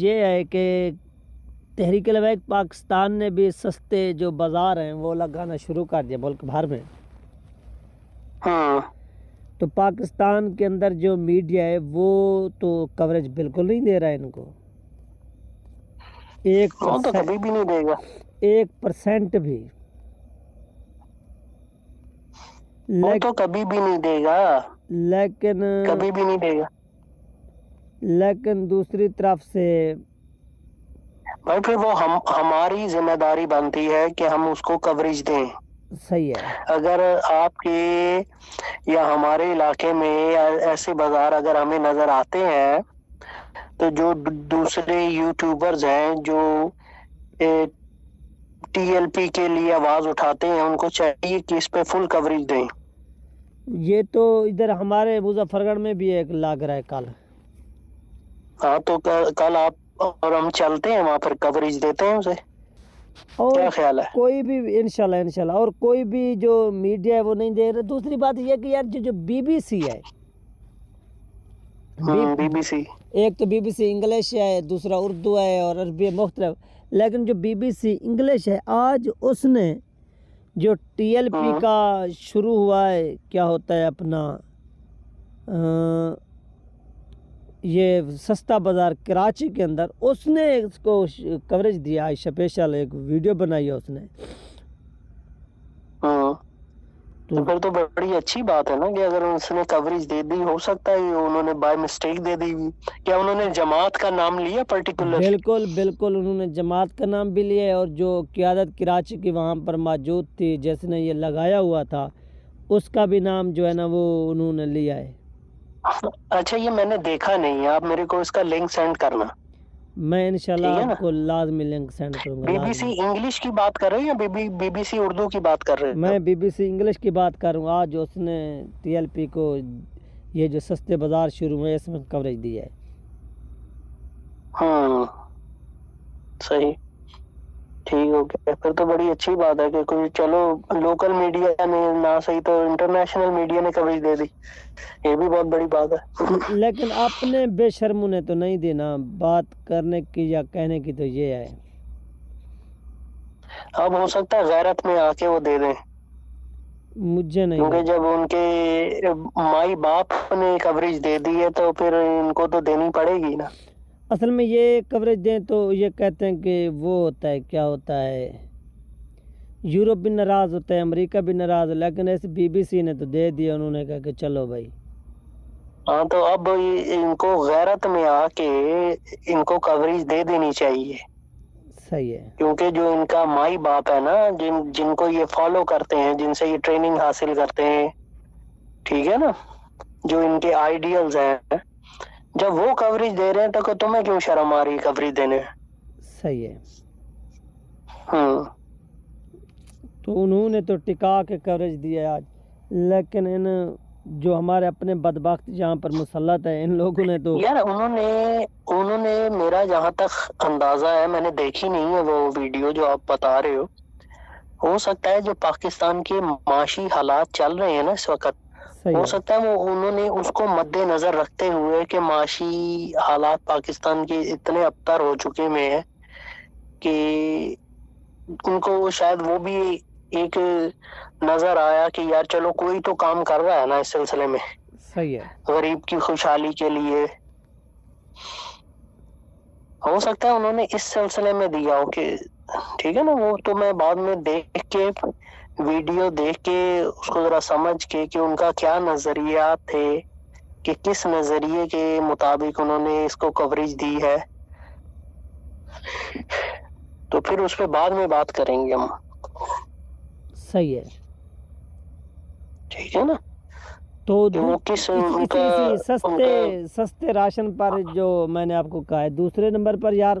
یہ ہے کہ تحریک لبیک پاکستان نے بھی سستے جو بازار ہیں وہ لگانا شروع کر دیا ملک بھر میں. ہاں تو پاکستان کے اندر جو میڈیا ہے وہ تو کوریج بالکل نہیں دے رہا ہے ان کو. وہ تو کبھی بھی نہیں دے گا. 1% بھی. وہ تو کبھی بھی نہیں دے گا. لیکن کبھی بھی نہیں دے گا. لیکن دوسری طرف سے بھائی پھر وہ ہماری ذمہ داری بنتی ہے کہ ہم اس کو کوریج دیں. صحیح ہے. اگر آپ کے یا ہمارے علاقے میں ایسے بازار اگر ہمیں نظر آتے ہیں تو جو دوسرے یوٹیوبرز ہیں جو ٹی ایل پی کے لیے آواز اٹھاتے ہیں ان کو چاہیے کہ اس پہ فل کوریج دیں. یہ تو ادھر ہمارے مظفر گڑھ میں بھی ایک لگ رہا ہے کل. ہاں تو کل آپ اور ہم چلتے ہیں وہاں پر کوریج دیتے ہیں اسے. اور کیا خیال ہے؟ کوئی بھی انشاءاللہ اور کوئی بھی جو میڈیا ہے وہ نہیں دے رہا. دوسری بات یہ کہ یار جو بی بی سی ہے بی بی سی ایک تو بی بی سی انگلش ہے دوسرا اردو ہے اور عربی مختلف. لیکن جو بی بی سی انگلش ہے آج اس نے جو ٹی ایل پی کا شروع ہوا ہے کیا ہوتا ہے اپنا یہ سستا بازار کراچی کے اندر اس نے اس کو کوریج دیا ہے. اسپیشل ایک ویڈیو بنائی ہے اس نے. تو پھر تو بڑی اچھی بات ہے نا کہ اگر اس نے کوریج دے دی. ہو سکتا ہے انہوں نے بائی مسٹیک دے دی. کیا انہوں نے جماعت کا نام لیا پرٹیکولر؟ بالکل انہوں نے جماعت کا نام بھی لیا ہے اور جو قیادت کراچی کی وہاں پر موجود تھی جس نے یہ لگایا ہوا تھا اس کا بھی نام جو ہے نا وہ انہوں نے لیا ہے. اچھا یہ میں نے دیکھا نہیں. آپ میرے کو اس کا لنک سینڈ کرنا. میں انشاءاللہ آپ کو لازمی لنک سینڈ کروں گا. بی بی سی انگلش کی بات کر رہے ہیں یا بی بی سی اردو کی بات کر رہے ہیں؟ میں بی بی سی انگلش کی بات کروں گا. آج اس نے ٹی ایل پی کو یہ جو سستے بازار شروع ہوئے اس میں کوریج دیا ہے. صحیح ٹھیک ہو گیا. پھر تو بڑی اچھی بات ہے کہ کوئی چلو لوکل میڈیا نے نہ صحیح تو انٹرنیشنل میڈیا نے کوریج دے دی. یہ بھی بہت بڑی بات ہے. لیکن اپنے بے شرموں نے تو نہیں دینا. بات کرنے کی یا کہنے کی تو یہ ہے. اب ہو سکتا ہے غیرت میں آ کے وہ دے دیں. مجھے نہیں کیونکہ جب ان کے مائی باپ نے کوریج دے دی ہے تو پھر ان کو تو دینی پڑے گی نا. اصل میں یہ کوریج دیں تو یہ کہتے ہیں کہ وہ ہوتا ہے کیا ہوتا ہے یورپ بھی ناراض ہوتا ہے امریکہ بھی ناراض. لیکن ایسے بی بی سی نے تو دے دیا. انہوں نے کہا کہ چلو بھائی. ہاں تو اب ان کو غیرت میں آ کے ان کو کوریج دے دینی چاہیے. صحیح ہے. کیونکہ جو ان کا مائی باپ ہے نا جن کو یہ فالو کرتے ہیں جن سے یہ ٹریننگ حاصل کرتے ہیں ٹھیک ہے نا جو ان کے آئیڈیلز ہیں جب وہ کوریج دے رہے ہیں تو تمہیں کیوں شرم آ رہی کوریج دینے میں؟ صحیح ہے. تو انہوں نے تو ٹکا کے کوریج دیا آج. لیکن ان جو ہمارے اپنے بدبخت جہاں پر مسلط ہے ان لوگوں نے تو یار انہوں نے میرا جہاں تک اندازہ ہے میں نے دیکھی نہیں ہے وہ ویڈیو جو آپ بتا رہے ہو سکتا ہے جو پاکستان کے معاشی حالات چل رہے ہیں نا اس وقت ہو سکتا ہے وہ انہوں نے اس کو مد نظر رکھتے ہوئے کہ معاشی حالات پاکستان کے اتنے ابتر ہو چکے میں ہیں کہ ان کو شاید وہ بھی ایک نظر آیا کہ یار چلو کوئی تو کام کر رہا ہے نا اس سلسلے میں. صحیح ہے. غریب کی خوشحالی کے لیے ہو سکتا ہے انہوں نے اس سلسلے میں دیا ہو کہ ٹھیک ہے نا. وہ تو میں بعد میں دیکھ کے ویڈیو دیکھ کے اس کو ذرا سمجھ کے کہ ان کا کیا نظریات تھے کہ کس نظریے کے مطابق انہوں نے اس کو کوریج دی ہے تو پھر اس پہ بعد میں بات کریں گے ہم. صحیح ہے. ٹھیک ہے نا. تو سستے راشن پر جو میں نے آپ کو کہا ہے. دوسرے نمبر پر یار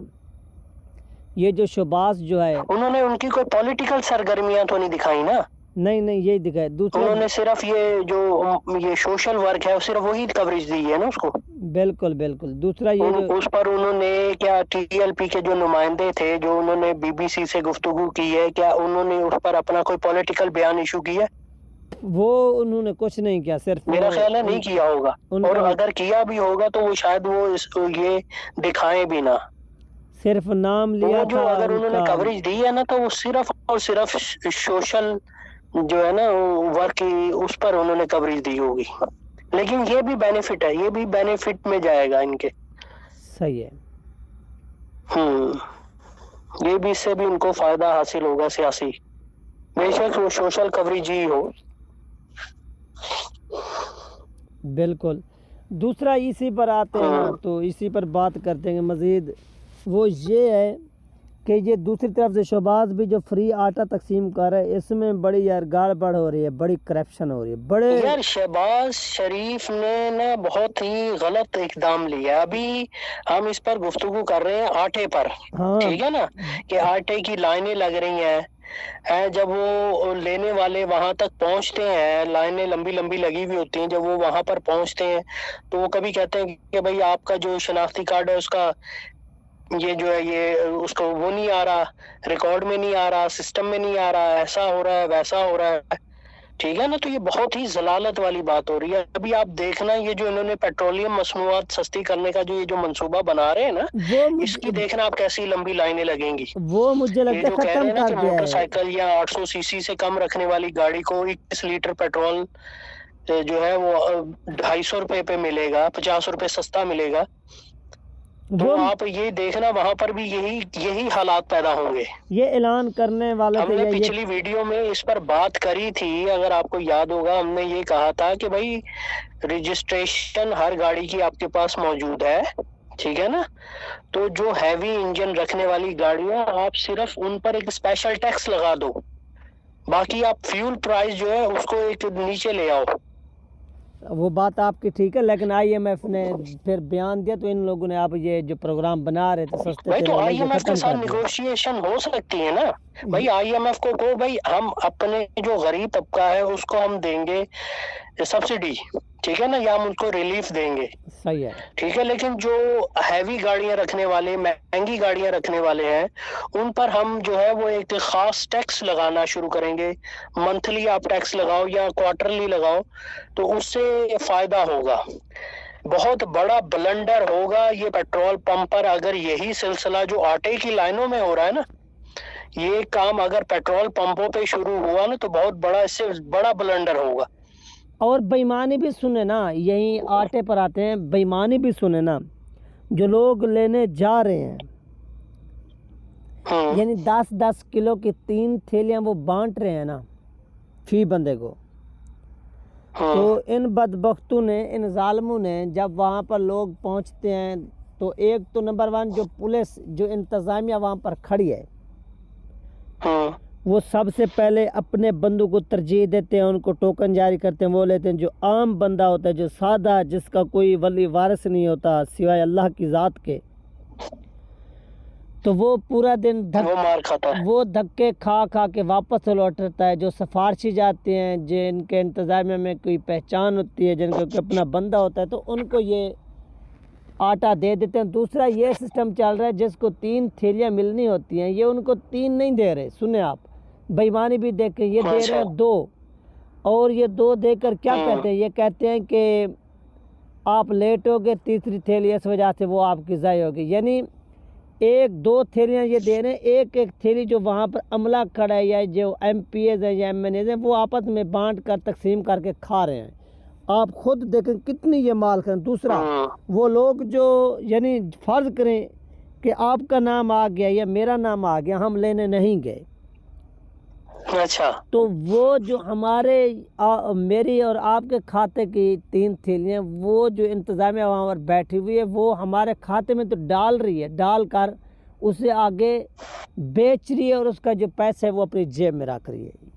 یہ جو شہباز جو ہے انہوں نے ان کی کوئی پولیٹیکل سرگرمیاں تو نہیں دکھائی نا. نہیں یہی دکھایا. انہوں نے صرف یہ سوشل ورک ہے صرف وہی کوریج دی ہے نا اس کو. بالکل. دوسرا یہ اس پر انہوں نے کیا ٹی ایل پی کے جو نمائندے تھے جو انہوں نے بی بی سی سے گفتگو کی ہے کیا انہوں نے اس پر اپنا کوئی پولیٹیکل بیان ایشو کیا؟ وہ انہوں نے کچھ نہیں کیا. صرف میرا خیال ہے نہیں کیا ہوگا. اور اگر کیا بھی ہوگا تو وہ شاید وہ یہ دکھائیں بھی نہ. صرف نام لیا وہ تھا جو اگر ان انہوں نے کا۔ کوریج دی ہے نا تو وہ صرف اور صرف سوشل جو ہے نا ورک کی اس پر انہوں نے کوریج دی ہوگی، لیکن یہ بھی بینیفٹ ہے، یہ بھی بینیفٹ میں جائے گا ان کے۔ صحیح ہے۔ یہ بھی اس سے بھی ان کو فائدہ حاصل ہوگا سیاسی، بے شک وہ سوشل کوریج ہی ہو۔ بالکل۔ دوسرا اسی پر آتے ہیں نا، تو اسی پر بات کرتے ہیں مزید، وہ یہ ہے کہ یہ دوسری طرف سے شہباز بھی جو فری آٹا تقسیم کر رہا ہے، اس میں بڑی یار گاڑ ہو رہی ہے، بڑی کرپشن ہو رہی ہے، بڑے یار شہباز شریف نے نا بہت ہی غلط اقدام لیا۔ ابھی ہم اس پر گفتگو کر رہے ہیں آٹے پر، ہاں ٹھیک ہے نا، کہ آٹے کی لائنیں لگ رہی ہیں، جب وہ لینے والے وہاں تک پہنچتے ہیں، لائنیں لمبی لمبی لگی ہوئی ہوتی ہیں، جب وہ وہاں پر پہنچتے ہیں تو وہ کبھی کہتے ہیں کہ بھائی آپ کا جو شناختی کارڈ ہے اس کا یہ جو ہے یہ اس کو وہ نہیں آ رہا، ریکارڈ میں نہیں آ رہا، سسٹم میں نہیں آ رہا، ایسا ہو رہا ہے ویسا ہو رہا ہے، ٹھیک ہے نا۔ تو یہ بہت ہی ضلالت والی بات ہو رہی ہے۔ ابھی آپ دیکھنا یہ جو انہوں نے پیٹرولیم مصنوعات سستی کرنے کا جو یہ جو منصوبہ بنا رہے ہیں نا، وہ اس کی دیکھنا آپ کیسی لمبی لائنیں لگیں گی۔ وہ مجھے یہ لگتا ہے جو کہہ رہے ختم ہیں نا کر کہ دیا موٹر ہے۔ سائیکل یا 800 سی سی سے کم رکھنے والی گاڑی کو 21 لیٹر پیٹرول جو ہے وہ 250 روپے پہ ملے گا، 50 روپے سستا ملے گا، تو وہ آپ یہ دیکھنا وہاں پر بھی یہی حالات پیدا ہوں گے۔ یہ اعلان کرنے والے ہم تھے نے یہ پچھلی ویڈیو میں اس پر بات کری تھی، اگر آپ کو یاد ہوگا، ہم نے یہ کہا تھا کہ بھائی رجسٹریشن ہر گاڑی کی آپ کے پاس موجود ہے، ٹھیک ہے نا، تو جو ہیوی انجن رکھنے والی گاڑیاں آپ صرف ان پر ایک اسپیشل ٹیکس لگا دو، باقی آپ فیول پرائز جو ہے اس کو ایک نیچے لے آؤ۔ وہ بات آپ کی ٹھیک ہے، لیکن آئی ایم ایف نے پھر بیان دیا تو ان لوگوں نے آپ یہ جو پروگرام بنا رہے تھے سستے بھائی تیل تو والا، آئی یہ ایم ایف کے ختم ساتھ کر دیا۔ نیگوشیشن ہو سکتی ہے نا، بھائی آئی ایم ایف کو کہو بھائی ہم اپنے جو غریب طبقہ ہے اس کو ہم دیں گے سبسڈی، ٹھیک ہے نا، یا ہم ان کو ریلیف دیں گے، صحیح ہے۔ ٹھیک ہے، لیکن جو ہیوی گاڑیاں رکھنے والے، مہنگی گاڑیاں رکھنے والے ہیں، ان پر ہم جو ہے وہ ایک خاص ٹیکس لگانا شروع کریں گے، منتھلی آپ ٹیکس لگاؤ یا کوارٹرلی لگاؤ، تو اس سے فائدہ ہوگا۔ بہت بڑا بلنڈر ہوگا یہ پیٹرول پمپ پر اگر یہی سلسلہ جو آٹے کی لائنوں میں ہو رہا ہے نا، یہ کام اگر پیٹرول پمپوں پہ شروع ہوا نا تو بہت بڑا، اس سے بڑا بلنڈر ہوگا۔ اور بےایمانی بھی سنے نا، یہی آٹے پر آتے ہیں، بےایمانی بھی سنے نا، جو لوگ لینے جا رہے ہیں یعنی 10-10 کلو کی 3 تھیلیاں وہ بانٹ رہے ہیں نا فی بندے کو، تو ان بدبختوں نے، ان ظالموں نے جب وہاں پر لوگ پہنچتے ہیں تو ایک تو نمبر 1 جو پولیس، جو انتظامیہ وہاں پر کھڑی ہے، وہ سب سے پہلے اپنے بندوں کو ترجیح دیتے ہیں، ان کو ٹوکن جاری کرتے ہیں، وہ لیتے ہیں۔ جو عام بندہ ہوتا ہے، جو سادہ، جس کا کوئی ولی وارث نہیں ہوتا سوائے اللہ کی ذات کے، تو وہ پورا دن وہ مار کھاتا ہے، وہ دھکے کھا کھا کے واپس لوٹتا ہے۔ جو سفارشی جاتے ہیں، جن کے انتظامیہ میں کوئی پہچان ہوتی ہے، جن کا کوئی اپنا بندہ ہوتا ہے، تو ان کو یہ آٹا دے دیتے ہیں۔ دوسرا یہ سسٹم چل رہا ہے، جس کو 3 تھیلیاں ملنی ہوتی ہیں، یہ ان کو 3 نہیں دے رہے۔ سنیں آپ، بےایمانی بھی دیکھیں، یہ دے رہے ہیں 2، اور یہ 2 دے کر کیا کہتے ہیں، یہ کہتے ہیں کہ آپ لیٹ ہو گئے، تیسری تھیلی اس وجہ سے وہ آپ کی ضائع ہوگی، یعنی 1-2 تھیلیاں یہ دے رہے ہیں، ایک تھیلی جو وہاں پر عملہ کھڑا ہے یا جو ایم پی ایز ہیں یا ایم این ایز ہیں، وہ آپس میں بانٹ کر تقسیم کر کے کھا رہے ہیں۔ آپ خود دیکھیں کتنی یہ مال کریں۔ دوسرا وہ لوگ جو یعنی فرض کریں کہ آپ کا نام آ گیا یا میرا نام آ گیا، ہم لینے نہیں گئے، اچھا، تو وہ جو ہمارے میری اور آپ کے کھاتے کی 3 تھیلیاں، وہ جو انتظامیہ وہاں پر بیٹھی ہوئی ہے، وہ ہمارے کھاتے میں تو ڈال رہی ہے، ڈال کر اسے آگے بیچ رہی ہے، اور اس کا جو پیسہ ہے وہ اپنی جیب میں رکھ رہی ہے۔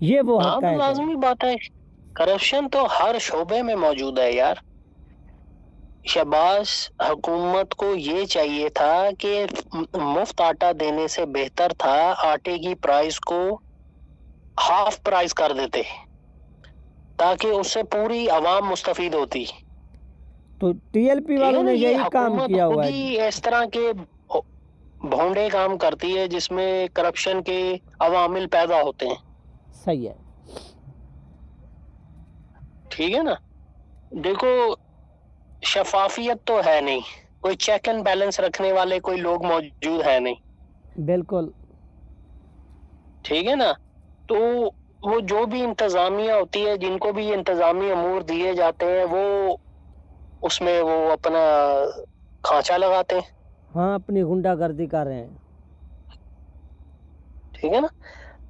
یہ وہ حقائق ہے۔ لازمی بات ہے، کرپشن تو ہر شعبے میں موجود ہے یار۔ شہباز حکومت کو یہ چاہیے تھا کہ مفت آٹا دینے سے بہتر تھا آٹے کی پرائز کو ہاف پرائز کر دیتے، تاکہ اس سے پوری عوام مستفید ہوتی۔ تو ٹی ایل پی والوں نے یہی کام کیا ہوا ہے۔ یہ اس طرح کے بھونڈے کام کرتی ہے جس میں کرپشن کے عوامل پیدا ہوتے ہیں، صحیح ہے۔ ٹھیک ہے نا۔ دیکھو شفافیت تو ہے نہیں، کوئی چیک اینڈ بیلنس رکھنے والے کوئی لوگ موجود ہے نہیں. بالکل ٹھیک ہے نا. تو وہ جو بھی انتظامیہ ہوتی ہے، جن کو بھی یہ انتظامی امور دیے جاتے ہیں، وہ اس میں وہ اپنا کھانچا لگاتے ہیں. ہاں، اپنی غنڈہ گردی کر رہے ہیں. ٹھیک ہے نا.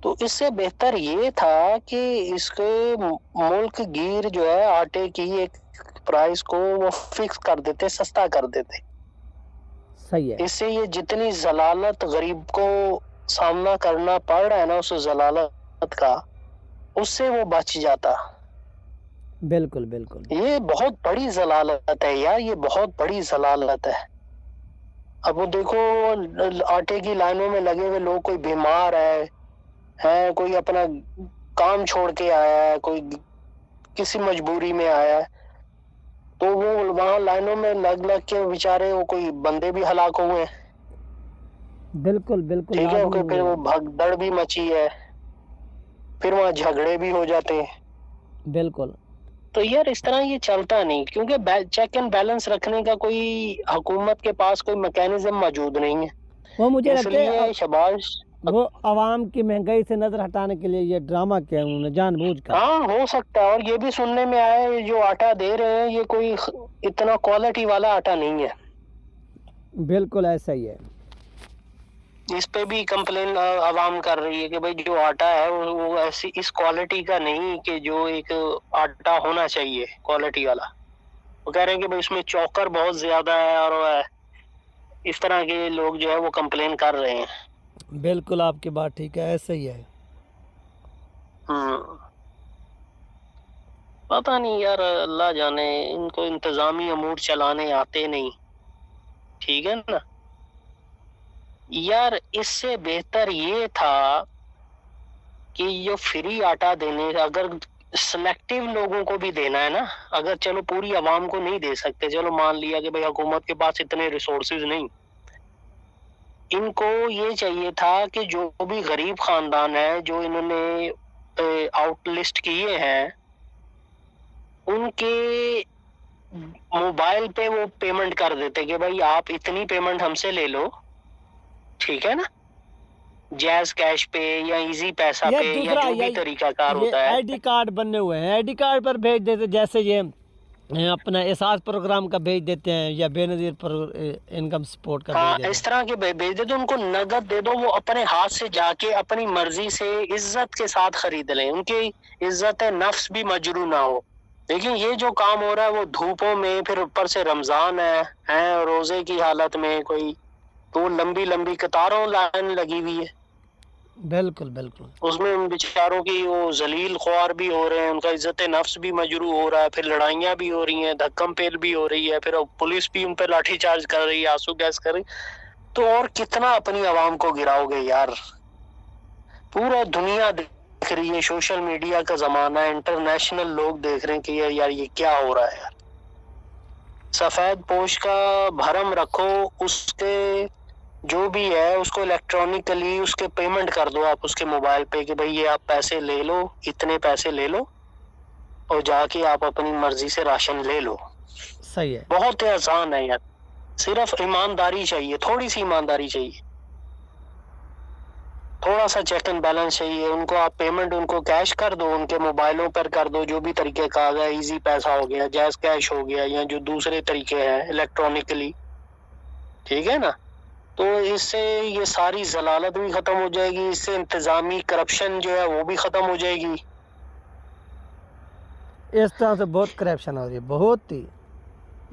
تو اس سے بہتر یہ تھا کہ اس کے ملک گیر جو ہے آٹے کی ایک پرائس کو وہ فکس کر دیتے، سستا کر دیتے. صحیح ہے. اس سے یہ جتنی ضلالت غریب کو سامنا کرنا پڑ رہا ہے نا، اس ضلالت کا، اس سے وہ بچ جاتا. بالکل بالکل. یہ بہت بڑی ضلالت ہے یار، یہ بہت بڑی ضلالت ہے. اب وہ دیکھو آٹے کی لائنوں میں لگے ہوئے لوگ، کوئی بیمار ہے، کوئی اپنا کام چھوڑ کے آیا ہے، کوئی کسی مجبوری میں آیا ہے، تو وہ وہاں لائنوں میں لگ کے بیچارے وہ کوئی بندے بھی ہلاک ہوئے ہیں. بالکل بالکل. ٹھیک ہے. پھر وہ بھگدڑ بھی مچی ہے، پھر وہاں جھگڑے بھی ہو جاتے ہیں. بالکل. تو یار اس طرح یہ چلتا نہیں، کیونکہ چیک اینڈ بیلنس رکھنے کا کوئی حکومت کے پاس کوئی میکینزم موجود نہیں ہے. وہ مجھے اس لگتا ہے لیے شباش، وہ عوام کی مہنگائی سے نظر ہٹانے کے لیے یہ ڈرامہ کیا انہوں نے جان بوجھ کر. ہاں ہو سکتا ہے. اور یہ بھی سننے میں آیا ہے جو آٹا دے رہے ہیں یہ کوئی اتنا کوالٹی والا آٹا نہیں ہے. بالکل ایسا ہی ہے. اس پہ بھی کمپلین عوام کر رہی ہے کہ بھائی جو آٹا ہے وہ ایسی اس کوالٹی کا نہیں کہ جو ایک آٹا ہونا چاہیے کوالٹی والا. وہ کہہ رہے ہیں کہ بھائی اس میں چوکر بہت زیادہ ہے، اور اس طرح کے لوگ جو ہے وہ کمپلین کر رہے ہیں. بالکل آپ کی بات ٹھیک ہے، ایسا ہی ہے. پتہ نہیں یار، اللہ جانے، ان کو انتظامی امور چلانے آتے نہیں. ٹھیک ہے نا. یار اس سے بہتر یہ تھا کہ یہ فری آٹا دینے، اگر سلیکٹیو لوگوں کو بھی دینا ہے نا، اگر چلو پوری عوام کو نہیں دے سکتے، چلو مان لیا کہ بھئی حکومت کے پاس اتنے ریسورسز نہیں، ان کو یہ چاہیے تھا کہ جو بھی غریب خاندان ہے جو انہوں نے آؤٹ لسٹ کیے ہیں، ان کے موبائل پہ وہ پیمنٹ کر دیتے کہ بھئی آپ اتنی پیمنٹ ہم سے لے لو. ٹھیک ہے نا. جیز کیش پہ یا ایزی پیسہ پہ یا جو بھی طریقہ کار ہوتا ہے. آئی ڈی کارڈ بننے ہوئے ہیں، آئی ڈی کارڈ پر بھیج دیتے، جیسے یہ اپنا احساس پروگرام کا بھیج دیتے ہیں، یا بے نظیر پر انکم سپورٹ کا بھیج دیتے ہیں. اس طرح کے بھیج دے دو، ان کو نقد دے دو، وہ اپنے ہاتھ سے جا کے اپنی مرضی سے عزت کے ساتھ خرید لیں، ان کی عزت نفس بھی مجروح نہ ہو. لیکن یہ جو کام ہو رہا ہے وہ دھوپوں میں، پھر اوپر سے رمضان ہے روزے کی حالت میں، کوئی تو لمبی لمبی قطاروں لائن لگی ہوئی ہے. بالکل بالکل. اس میں ان بیچاروں کی وہ ذلیل خوار بھی ہو رہے ہیں، ان کا عزت نفس بھی مجروح ہو رہا ہے، پھر لڑائیاں بھی ہو رہی ہیں، دھکم پیل بھی ہو رہی ہے، پھر پولیس بھی ان پہ لاٹھی چارج کر رہی ہے، آنسو گیس کر رہی. تو اور کتنا اپنی عوام کو گراؤ گے یار. پورا دنیا دیکھ رہی ہے، سوشل میڈیا کا زمانہ ہے، انٹرنیشنل لوگ دیکھ رہے ہیں کہ یار یہ کیا ہو رہا ہے. یار سفید پوش کا بھرم رکھو، اس کے جو بھی ہے اس کو الیکٹرانکلی اس کے پیمنٹ کر دو آپ اس کے موبائل پہ کہ بھئی یہ آپ پیسے لے لو، اتنے پیسے لے لو، اور جا کے آپ اپنی مرضی سے راشن لے لو. صحیح ہے. بہت آسان ہے یار، صرف ایمانداری چاہیے، تھوڑی سی ایمانداری چاہیے، تھوڑا سا چیک اینڈ بیلنس چاہیے. ان کو آپ پیمنٹ ان کو کیش کر دو، ان کے موبائلوں پر کر دو، جو بھی طریقے کا آ گیا، ایزی پیسہ ہو گیا، جیز کیش ہو گیا، یا جو دوسرے طریقے ہیں الیکٹرانکلی. ٹھیک ہے نا. تو اس سے یہ ساری ضلالت بھی ختم ہو جائے گی، اس سے انتظامی کرپشن جو ہے وہ بھی ختم ہو جائے گی. اس طرح سے بہت کرپشن ہو رہی ہے، بہت ہی.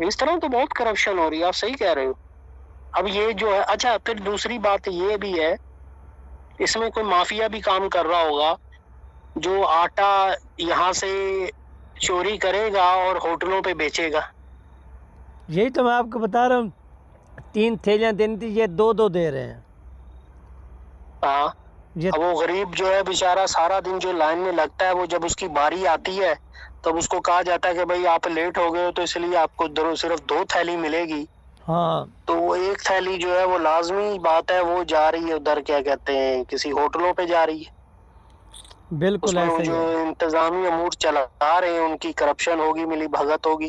اس طرح تو بہت کرپشن ہو رہی ہے، آپ صحیح کہہ رہے ہو. اب یہ جو ہے، اچھا پھر دوسری بات یہ بھی ہے، اس میں کوئی مافیا بھی کام کر رہا ہوگا جو آٹا یہاں سے چوری کرے گا اور ہوٹلوں پہ بیچے گا. یہی تو میں آپ کو بتا رہا ہوں، 3 تھیلیاں دینی تھی، یہ 2 دے رہے ہیں. ہاں. یہ اب وہ غریب جو ہے بیچارہ سارا دن جو لائن میں لگتا ہے، وہ جب اس کی باری آتی ہے تب اس کو کہا جاتا ہے کہ بھئی آپ لیٹ ہو گئے ہو تو اس لیے آپ کو صرف 2 تھیلی ملے گی. ہاں. تو وہ 1 تھیلی جو ہے وہ لازمی بات ہے وہ جا رہی ہے ادھر، کیا کہتے ہیں، کسی ہوٹلوں پہ جا رہی ہے. اس بالکل میں ایسا وہ ہی جو ہے. انتظامی امور چلا رہے ہیں ان کی کرپشن ہوگی، ملی بھگت ہوگی.